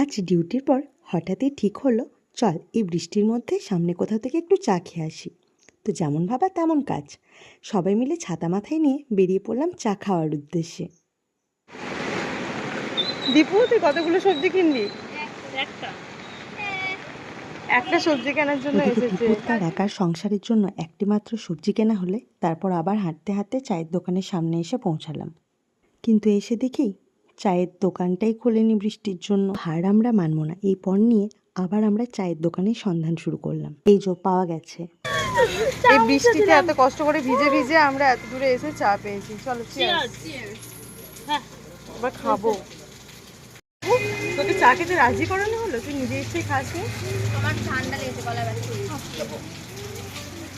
আজ ডিউটির পর হঠাৎই ঠিক হলো, চল এই বৃষ্টির মধ্যে সামনে কোথাও থেকে একটু চা খেয়ে আসি। তো যেমন ভাবা তেমন কাজ, সবাই মিলে ছাতা মাথায় নিয়ে বেরিয়ে পড়লাম চা খাওয়ার উদ্দেশ্যে। দীপু, তুই কতগুলো সবজি কিনবি? একটা সবজি কেনার জন্য ওদিকে এসেছে। দীপু তার একার সংসারের জন্য একটি মাত্র সবজি কেনা হলে তারপর আবার হাঁটতে হাঁটতে চায়ের দোকানের সামনে এসে পৌঁছালাম। কিন্তু এসে দেখি চায়ের দোকানটাই খোলেনি বৃষ্টির জন্য। হার আমরা মানবো না, এই পণ নিয়ে আবার আমরা চায়ের দোকানের সন্ধান শুরু করলাম। এই যে পাওয়া গেছে। এই বৃষ্টিতে এত কষ্ট করে ভিজে ভিজে আমরা এত দূরে এসে চা পেয়েছি। চলো এবার খাবো। তোকে চা খেতে রাজি করানো হলো, তুই নিজে এসে খাস নি? আমার ঠান্ডা লেগেছে, গলা ব্যথা।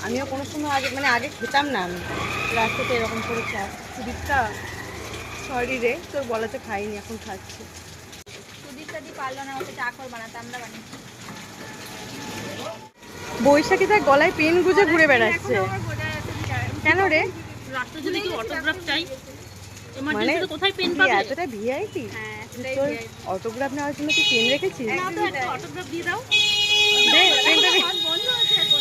আমিও কোনো সময় আগে খেতাম না, আমি রাস্তাতে এরকম করে চা। সুদীপটা, সরি রে, তোর বলাতে খাইনি, এখন খাচ্ছি। সুদীপটা দি পারলো না, ওকে চা করে বানাতে, আমরা বানিয়ে। বৈশাখী তার গলায় পেন গুজে ঘুরে বেড়াচ্ছে। কেন রে? রাতে যদি কেউ অটোগ্রাফ চাই, মানে এমার্জেন্সিতে কোথায় পেন পাবে? এতটা ভিআইপি? হ্যাঁ, তোর অটোগ্রাফ নেওয়ার জন্য তুই পেন রেখেছিস? নাও তো একটা অটোগ্রাফ দিয়ে দাও। দে, পেনটা দে।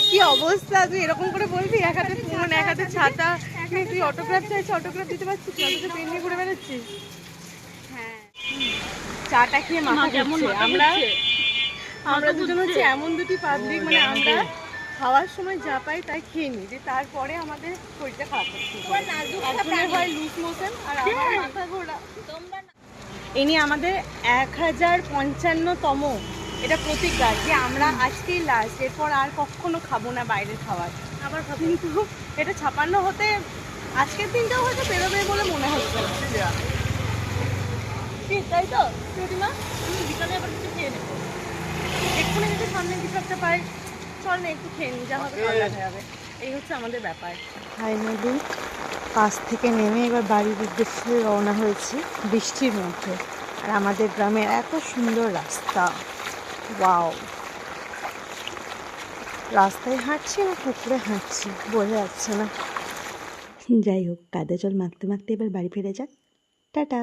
কি অবস্থা, তুই এরকম করে বলবি? এক হাতে ফোন, এক হাতে ছাতা নিয়ে তুই অটোগ্রাফ চাইছিস, অটোগ্রাফ দিতে পারছিস না, তুই পেন নিয়ে ঘুরে বেড়াচ্ছিস। হ্যাঁ, চাটা খেয়ে মাথা কেমন ঘুরছে। মাথা আমরা ঘুরছে? আমরা দুজন হচ্ছে এমন দুটি পাবলিক, আমরা খাওয়ার সময় যা পাই তাই খেয়ে নিই, যে তারপরে আমাদের শরীরটা খারাপ হচ্ছে। তোমার নাজুক একটা একজনের প্রাণী। হয় লুজ মোশন আর আমার মাথা ঘোরা। তোমরা না। ইনি আমাদের 1055তম এটা প্রতিজ্ঞা যে আমরা আজকেই লাস্ট, এরপর আর কখনো খাবো না বাইরের খাবার। আবার খাবো। কিন্তু এটা 56 হতে আজকের দিনটাও হয়তো বেরোবে বলে মনে হচ্ছে না। ঠিক তাই তো প্রতিমা? আমি বিকালে আবার কিছু খেয়ে নেবো। এক্ষুনি যদি সামনে কিছু একটা পাই, চল না একটু খেয়ে নিই, যা হবে ঠান্ডা হয়ে যাবে। এই হচ্ছে আমাদের ব্যাপার। ফাইনালি বাস থেকে নেমে এবার বাড়ির উদ্দেশ্যে রওনা হয়েছি বৃষ্টির মধ্যে। আর আমাদের গ্রামের এত সুন্দর রাস্তা, ওয়াও! রাস্তায় হাঁটছি না পুকুরে হাঁটছি বোঝা যাচ্ছে না। যাই হোক, কাদা জল মাখতে মাখতে এবার বাড়ি ফিরে যাক। টাটা।